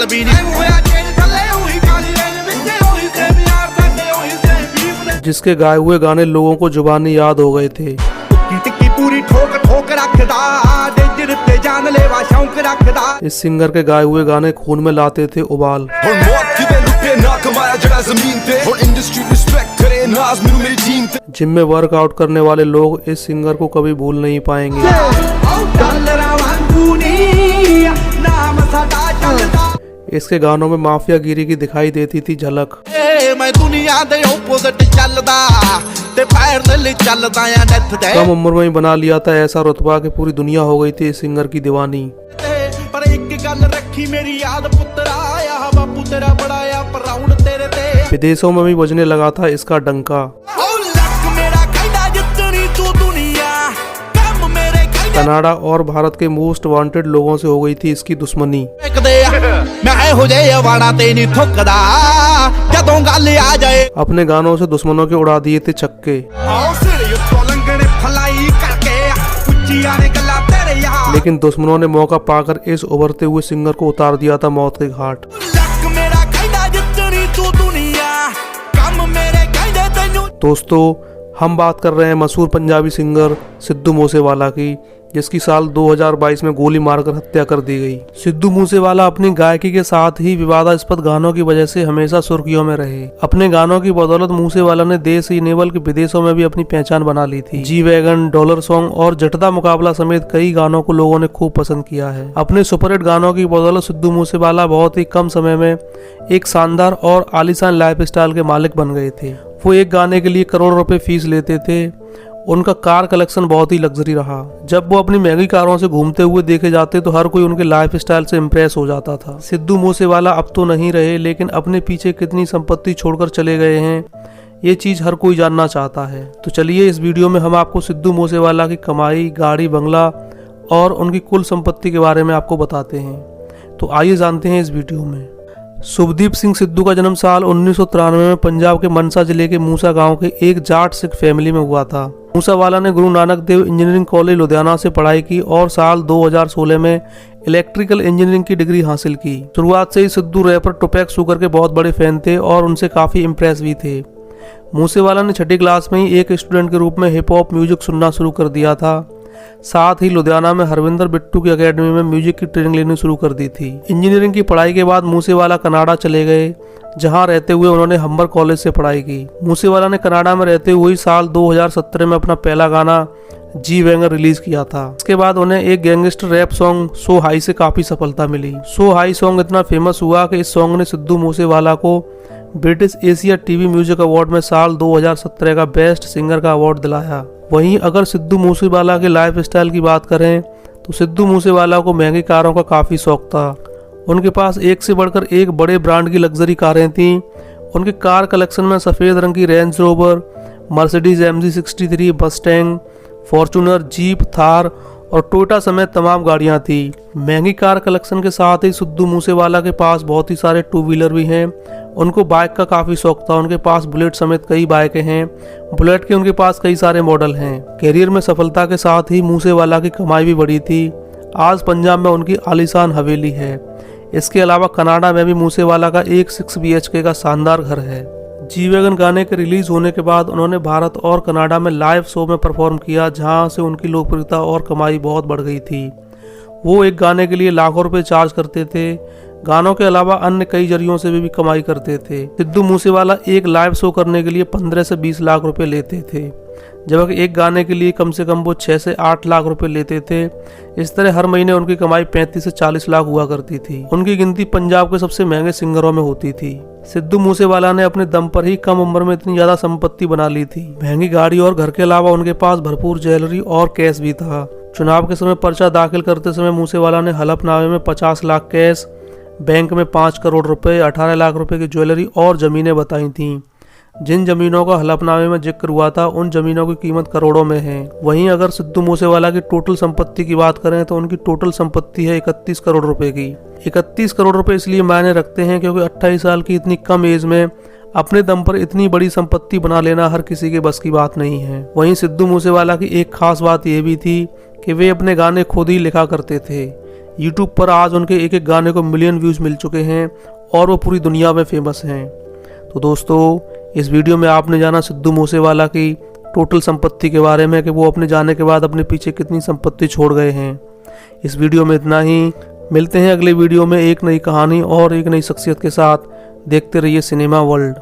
याद भी नहीं। जिसके गाए हुए गाने लोगों को जुबानी याद हो गए थे। पूरी ठोक ठोक रखदा, डेंजर ते जानलेवा शौक रखदा। इस सिंगर के गाए हुए गाने खून में लाते थे उबाल। जिम में वर्कआउट करने वाले लोग इस सिंगर को कभी भूल नहीं पाएंगे। इसके गानों में माफियागिरी की दिखाई देती थी झलक। मैं दुनिया दे ऑपोजिट चलदा ते पैर ले चलदा या डेथ दे। कम उम्र में ही बना लिया था ऐसा रुतबा कि पूरी दुनिया हो गई थी इस सिंगर की दीवानी। पर एक गल रखी मेरी याद पुत्रा, आया बापू तेरा बड़ाया प्राउड तेरे ते। विदेशों में भी बजने लगा था इसका डंका। कनाडा और भारत के मोस्ट वांटेड लोगों से हो गई थी इसकी दुश्मनी। अपने गानों से दुश्मनों के उड़ा दिए थे छक्के। लेकिन दुश्मनों ने मौका पाकर इस उभरते हुए सिंगर को उतार दिया था मौत के घाट। दोस्तों, हम बात कर रहे हैं मशहूर पंजाबी सिंगर सिद्धू मूसेवाला की, जिसकी साल 2022 में गोली मारकर हत्या कर दी गई। सिद्धू मूसेवाला अपनी गायकी के साथ ही विवादास्पद गानों की वजह से हमेशा सुर्खियों में रहे। अपने गानों की बदौलत मूसेवाला ने देश ही नहीं बल्कि विदेशों में भी अपनी पहचान बना ली थी। जी वैगन, डॉलर सॉन्ग और जटदा मुकाबला समेत कई गानों को लोगों ने खूब पसंद किया है। अपने सुपरहिट गानों की बदौलत सिद्धू मूसेवाला बहुत ही कम समय में एक शानदार और आलीशान लाइफस्टाइल के मालिक बन गए थे। वो एक गाने के लिए करोड़ों रुपए फीस लेते थे। उनका कार कलेक्शन बहुत ही लग्जरी रहा। जब वो अपनी महंगी कारों से घूमते हुए देखे जाते तो हर कोई उनके लाइफस्टाइल से इम्प्रेस हो जाता था। सिद्धू मूसेवाला अब तो नहीं रहे, लेकिन अपने पीछे कितनी संपत्ति छोड़कर चले गए हैं ये चीज़ हर कोई जानना चाहता है। तो चलिए इस वीडियो में हम आपको सिद्धू मूसेवाला की कमाई, गाड़ी, बंगला और उनकी कुल संपत्ति के बारे में आपको बताते हैं। तो आइए जानते हैं इस वीडियो में। शुभदीप सिंह सिद्धू का जन्म साल 1993 में पंजाब के मनसा जिले के मूसा गांव के एक जाट सिख फैमिली में हुआ था। मूसेवाला ने गुरु नानक देव इंजीनियरिंग कॉलेज लुधियाना से पढ़ाई की और साल 2016 में इलेक्ट्रिकल इंजीनियरिंग की डिग्री हासिल की। शुरुआत से ही सिद्धू रैपर टुपैक शुगर के बहुत बड़े फैन थे और उनसे काफी इम्प्रेस भी थे। मूसेवाला ने छठी क्लास में ही एक स्टूडेंट के रूप में हिप हॉप म्यूजिक सुनना शुरू कर दिया था। साथ ही लुधियाना में हरविंदर बिट्टू की एकेडमी में म्यूजिक की ट्रेनिंग लेनी शुरू कर दी थी। इंजीनियरिंग की पढ़ाई के बाद मूसेवाला कनाडा चले गए, जहां रहते हुए उन्होंने हम्बर कॉलेज से पढ़ाई की। मूसेवाला ने कनाडा में रहते हुए ही साल 2017 में अपना पहला गाना जी वैगन रिलीज किया था। इसके बाद उन्हें एक gangster rap song so high से काफी सफलता मिली। सो हाई सॉन्ग इतना फेमस हुआ कि इस सॉन्ग ने सिद्धू मूसेवाला को British Asia TV music award में साल 2017 का बेस्ट सिंगर का अवार्ड दिलाया। वहीं अगर सिद्धू मूसेवाला के लाइफ स्टाइल की बात करें तो सिद्धू मूसेवाला को महंगी कारों का काफ़ी शौक था। उनके पास एक से बढ़कर एक बड़े ब्रांड की लग्जरी कारें थीं। उनके कार कलेक्शन में सफ़ेद रंग की range rover, Mercedes MG63, Mustang, Fortuner, jeep, Thar और टोयोटा समेत तमाम गाड़ियां थी। महंगी कार कलेक्शन के साथ ही सिद्धू मूसेवाला के पास बहुत ही सारे टू व्हीलर भी हैं। उनको बाइक का काफ़ी शौक था। उनके पास बुलेट समेत कई बाइकें हैं। बुलेट के उनके पास कई सारे मॉडल हैं। कैरियर में सफलता के साथ ही मूसेवाला की कमाई भी बढ़ी थी। आज पंजाब में उनकी आलीशान हवेली है। इसके अलावा कनाडा में भी मूसेवाला का एक 6 BHK का शानदार घर है। जी वैगन गाने के रिलीज होने के बाद उन्होंने भारत और कनाडा में लाइव शो में परफॉर्म किया, जहां से उनकी लोकप्रियता और कमाई बहुत बढ़ गई थी। वो एक गाने के लिए लाखों रुपए चार्ज करते थे। गानों के अलावा अन्य कई जरियों से भी कमाई करते थे। सिद्धू मूसेवाला एक लाइव शो करने के लिए 15 से 20 लाख रुपए लेते थे, जबकि एक गाने के लिए कम से कम वो 6 से 8 लाख रुपए लेते थे। इस तरह हर महीने उनकी कमाई 35 से 40 लाख हुआ करती थी। उनकी गिनती पंजाब के सबसे महंगे सिंगरों में होती थी। सिद्धू मूसेवाला ने अपने दम पर ही कम उम्र में इतनी ज्यादा संपत्ति बना ली थी। महंगी गाड़ी और घर के अलावा उनके पास भरपूर ज्वेलरी और कैश भी था। चुनाव के समय पर्चा दाखिल करते समय मूसेवाला ने हलफनामे में 50 लाख कैश, बैंक में 5 करोड़ रुपए, 18 लाख रुपए की ज्वेलरी और जमीनें बताई थीं। जिन जमीनों का हलफनामे में जिक्र हुआ था उन जमीनों की कीमत करोड़ों में है। वहीं अगर सिद्धू मूसेवाला की टोटल संपत्ति की बात करें तो उनकी टोटल संपत्ति है 31 करोड़ रुपए की। 31 करोड़ रुपए इसलिए मायने रखते हैं क्योंकि 28 साल की इतनी कम एज में अपने दम पर इतनी बड़ी संपत्ति बना लेना हर किसी के बस की बात नहीं है। वहीं सिद्धू मूसेवाला की एक खास बात यह भी थी कि वे अपने गाने खुद ही लिखा करते थे। यूट्यूब पर आज उनके एक एक गाने को मिलियन व्यूज़ मिल चुके हैं और वो पूरी दुनिया में फेमस हैं। तो दोस्तों, इस वीडियो में आपने जाना सिद्धू मूसेवाला की टोटल संपत्ति के बारे में कि वो अपने जाने के बाद अपने पीछे कितनी संपत्ति छोड़ गए हैं। इस वीडियो में इतना ही। मिलते हैं अगले वीडियो में एक नई कहानी और एक नई शख्सियत के साथ। देखते रहिए सिनेमा वर्ल्ड।